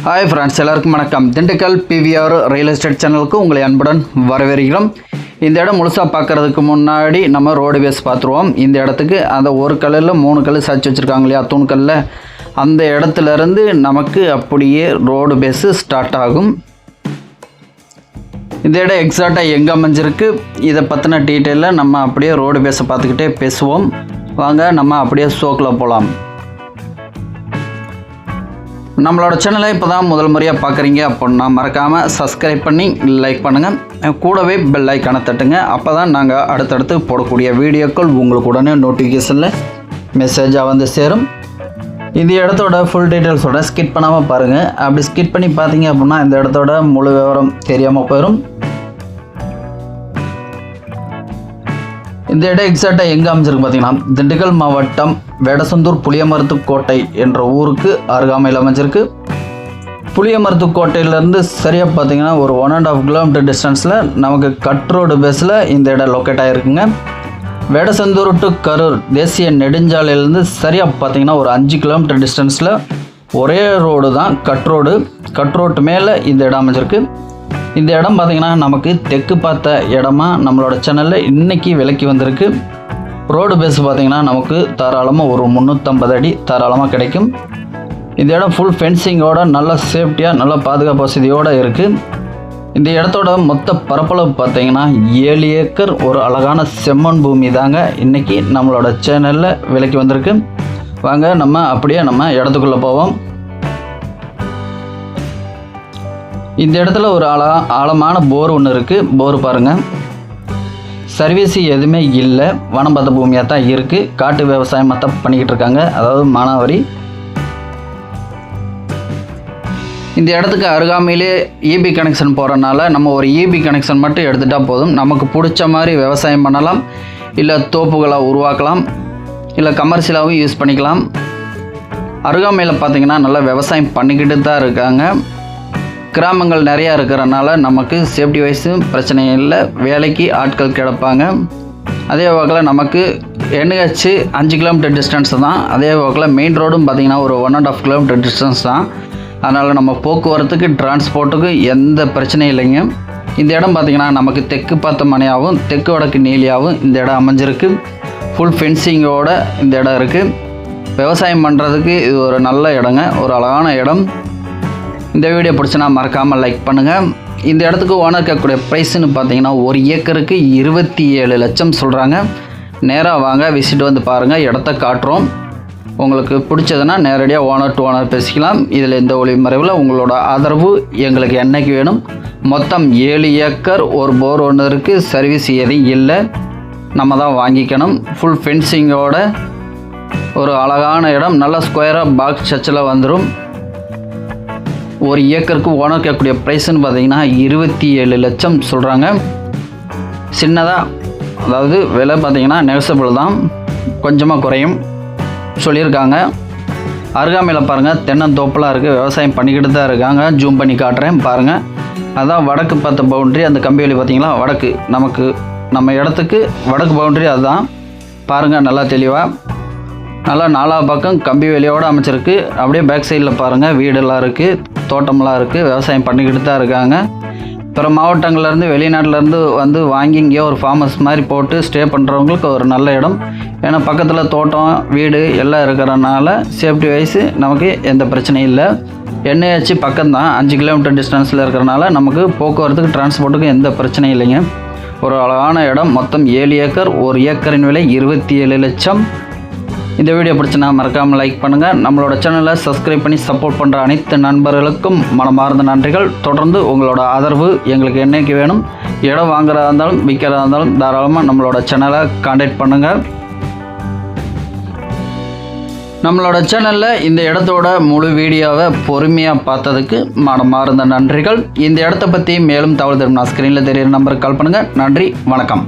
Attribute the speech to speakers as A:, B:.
A: Hi friends, எல்லாருக்கும் வணக்கம். Dindigul PVR real estate சேனலுக்கு உங்களை அன்புடன் வரவேற்கிறோம். இந்த இடம் முழுசாக பார்க்குறதுக்கு முன்னாடி நம்ம ரோடு பேஸ் பார்த்துருவோம். இந்த இடத்துக்கு அந்த ஒரு கல்லில் 3 கல் சாய்ச்சி வச்சுருக்காங்க இல்லையா, தூண்கல்லில், அந்த இடத்துலேருந்து நமக்கு அப்படியே ரோடு பேஸு ஸ்டார்ட் ஆகும். இந்த இடம் எக்ஸாக்டாக எங்கே அமைஞ்சிருக்கு, இதை பற்றின டீட்டெயிலில் நம்ம அப்படியே ரோடு பேஸை பார்த்துக்கிட்டே பேசுவோம். வாங்க நம்ம அப்படியே ஷோக்கில் போகலாம். நம்மளோட சேனலை இப்போ தான் முதல் முறையாக பார்க்குறீங்க அப்படின்னா மறக்காமல் சப்ஸ்கிரைப் பண்ணி லைக் பண்ணுங்கள், கூடவே பெல் ஐக்கானை தட்டுங்க. அப்போ தான் நாங்கள் அடுத்தடுத்து போடக்கூடிய வீடியோக்கள் உங்களுக்கு உடனே நோட்டிஃபிகேஷனில் மெசேஜாக வந்து சேரும். இந்த இடத்தோட ஃபுல் டீட்டெயில்ஸோட ஸ்கிப் பண்ணாமல் பாருங்கள். அப்படி ஸ்கிப் பண்ணி பார்த்தீங்க அப்படின்னா இந்த இடத்தோட முழு விவரம் தெரியாமல் போயிடும். இந்த இடம் எக்ஸாக்டாக எங்கே அமைஞ்சிருக்கு பார்த்தீங்கன்னா, திண்டுக்கல் மாவட்டம் வேடசந்தூர் புளியமருத்துக்கோட்டை என்ற ஊருக்கு அருகாமையில் அமைஞ்சிருக்கு. புளியமருத்துக்கோட்டையிலேருந்து சரியாக பார்த்தீங்கன்னா ஒரு 1.5 கிலோமீட்டர் டிஸ்டன்ஸில் நமக்கு கட் ரோடு பேஸில் இந்த இடம் லொக்கேட் ஆகிருக்குங்க. வேடசந்தூர் டு கரூர் தேசிய நெடுஞ்சாலையிலேருந்து சரியாக பார்த்தீங்கன்னா ஒரு 5 கிலோமீட்டர் டிஸ்டன்ஸில் ஒரே ரோடு தான் கட் ரோடு. கட் ரோட்டு மேலே இந்த இடம் அமைஞ்சிருக்கு. இந்த இடம் பார்த்திங்கன்னா நமக்கு தெற்கு பார்த்த இடமா நம்மளோட சேனலில் இன்றைக்கி விலைக்கு வந்திருக்கு. ரோடு பேஸ் பார்த்திங்கன்னா நமக்கு தாராளமாக ஒரு 350 அடி தாராளமாக கிடைக்கும். இந்த இடம் ஃபுல் ஃபென்சிங்கோட நல்ல சேஃப்டியாக நல்ல பாதுகாப்பு வசதியோடு இருக்குது. இந்த இடத்தோட மொத்த பரப்பளவு பார்த்திங்கன்னா 7 ஏக்கர் ஒரு அழகான செம்மண் பூமி தாங்க இன்றைக்கி நம்மளோட சேனலில் விலைக்கு வந்திருக்கு. வாங்க நம்ம அப்படியே நம்ம இடத்துக்குள்ளே போவோம். இந்த இடத்துல ஒரு ஆழமான போர் ஒன்று இருக்குது. போர் பாருங்கள், சர்வீஸ் எதுவுமே இல்லை, வனம் பார்த்த பூமியாக தான் இருக்குது. காட்டு விவசாயமாக தான் பண்ணிக்கிட்டு இருக்காங்க, அதாவது மானாவாரி. இந்த இடத்துக்கு அருகாமையிலே EB கனெக்ஷன் போகிறனால நம்ம ஒரு EB கனெக்ஷன் மட்டும் எடுத்துகிட்டால் போதும். நமக்கு பிடிச்ச மாதிரி விவசாயம் பண்ணலாம், இல்லை தோப்புகளாக உருவாக்கலாம், இல்லை கமர்ஷியலாகவும் யூஸ் பண்ணிக்கலாம். அருகாமையில் பார்த்திங்கன்னா நல்லா விவசாயம் பண்ணிக்கிட்டு தான் இருக்காங்க. கிராமங்கள் நிறையா இருக்கிறனால நமக்கு சேஃப்டி வைஸும் பிரச்சனை இல்லை, வேலைக்கு ஆட்கள் கிடப்பாங்க. அதே வகையில் நமக்கு NH 5 கிலோமீட்டர் டிஸ்டன்ஸ் தான். அதே வகையில் மெயின் ரோடும் பார்த்திங்கன்னா ஒரு 1.5 கிலோமீட்டர் டிஸ்டன்ஸ் தான். அதனால் நம்ம போக்குவரத்துக்கு டிரான்ஸ்போர்ட்டுக்கு எந்த பிரச்சனையும் இல்லைங்க. இந்த இடம் பார்த்திங்கன்னா நமக்கு தெற்கு பார்த்த மனையாகவும் தெற்கு வடக்கு நீலியாகவும் இந்த இடம் அமைஞ்சிருக்கு. ஃபுல் ஃபென்சிங்கோட இந்த இடம் இருக்குது. விவசாயம் பண்ணுறதுக்கு இது ஒரு நல்ல இடங்க, ஒரு அழகான இடம். இந்த வீடியோ பிடிச்சினா மறக்காமல் லைக் பண்ணுங்கள். இந்த இடத்துக்கு ஓனர் கேட்கக்கூடிய ப்ரைஸ்ன்னு பார்த்தீங்கன்னா 1 ஏக்கருக்கு 27 லட்சம் சொல்கிறாங்க. நேராக வாங்க, விசிட் வந்து பாருங்கள், இடத்த காட்டுறோம். உங்களுக்கு பிடிச்சதுன்னா நேரடியாக ஓனர் டு ஓனர் பேசிக்கலாம். இதில் எந்த ஒளிமறைவில் உங்களோட ஆதரவு எங்களுக்கு என்னைக்கு வேணும். மொத்தம் 7 ஏக்கர், ஒரு போர் ஒன்று இருக்குது, சர்வீஸ் எதுவும் இல்லை, நம்ம தான் வாங்கிக்கணும். ஃபுல் ஃபென்சிங்கோட ஒரு அழகான இடம், நல்ல ஸ்கொயராக பாக்ஸ் சர்ச்சில் வந்துடும். 1 ஏக்கருக்கு ஓனர் கேட்கக்கூடிய ப்ரைஸ்ன்னு பார்த்தீங்கன்னா 27 லட்சம் சொல்கிறாங்க. சின்னதாக, அதாவது விலை பார்த்திங்கன்னா நெகசபிள் தான், கொஞ்சமாக குறையும் சொல்லியிருக்காங்க. அருகாமையில் பாருங்கள் தென்னந்தோப்பெலாம் இருக்குது, விவசாயம் பண்ணிக்கிட்டு தான் இருக்காங்க. ஜூம் பண்ணி காட்டுறேன் பாருங்கள். அதான் வடக்கு பார்த்த பவுண்ட்ரி, அந்த கம்பி வேலி பார்த்திங்களா, வடக்கு நமக்கு நம்ம இடத்துக்கு வடக்கு பவுண்ட்ரி அதுதான். பாருங்கள் நல்லா தெளிவாக, நல்லா 4 பக்கம் கம்பி வேலியோடு அமைச்சிருக்கு. அப்படியே பேக் சைடில் பாருங்கள் வீடெல்லாம் இருக்குது, தோட்டமெல்லாம் இருக்குது, விவசாயம் பண்ணிக்கிட்டு தான் இருக்காங்க. பிற மாவட்டங்கள்லேருந்து வெளிநாட்டிலேருந்து வந்து வாங்கி இங்கே ஒரு ஃபார்ம் ஹவுஸ் மாதிரி போட்டு ஸ்டே பண்ணுறவங்களுக்கு ஒரு நல்ல இடம். ஏன்னா பக்கத்தில் தோட்டம் வீடு எல்லாம் இருக்கிறனால சேஃப்டி வைஸு நமக்கு எந்த பிரச்சனையும் இல்லை. NH பக்கம்தான், 5 கிலோமீட்டர் டிஸ்டன்ஸில் இருக்கிறனால நமக்கு போக்குவரத்துக்கு டிரான்ஸ்போர்ட்டுக்கு எந்த பிரச்சனையும் இல்லைங்க. ஒரு அழகான இடம். மொத்தம் 7 ஏக்கர், 1 ஏக்கரின் விலை 27 லட்சம். இந்த வீடியோ பிடிச்சினா மறக்காமல் லைக் பண்ணுங்கள். நம்மளோட சேனலை சப்ஸ்கிரைப் பண்ணி சப்போர்ட் பண்ணுற அனைத்து நண்பர்களுக்கும் மனமார்ந்த நன்றிகள். தொடர்ந்து உங்களோட ஆதரவு எங்களுக்கு என்னைக்கு வேணும். இடம் வாங்குறதா இருந்தாலும் விற்கிறதா இருந்தாலும் தாராளமாக நம்மளோட சேனலை கான்டாக்ட் பண்ணுங்கள். நம்மளோட சேனலில் இந்த இடத்தோட முழு வீடியோவை பொறுமையாக பார்த்ததுக்கு மனமார்ந்த நன்றிகள். இந்த இடத்த பற்றி மேலும் தகவல் தெரியும் நான் ஸ்க்ரீனில் தெரியிற நம்பருக்கு கால் பண்ணுங்கள். நன்றி, வணக்கம்.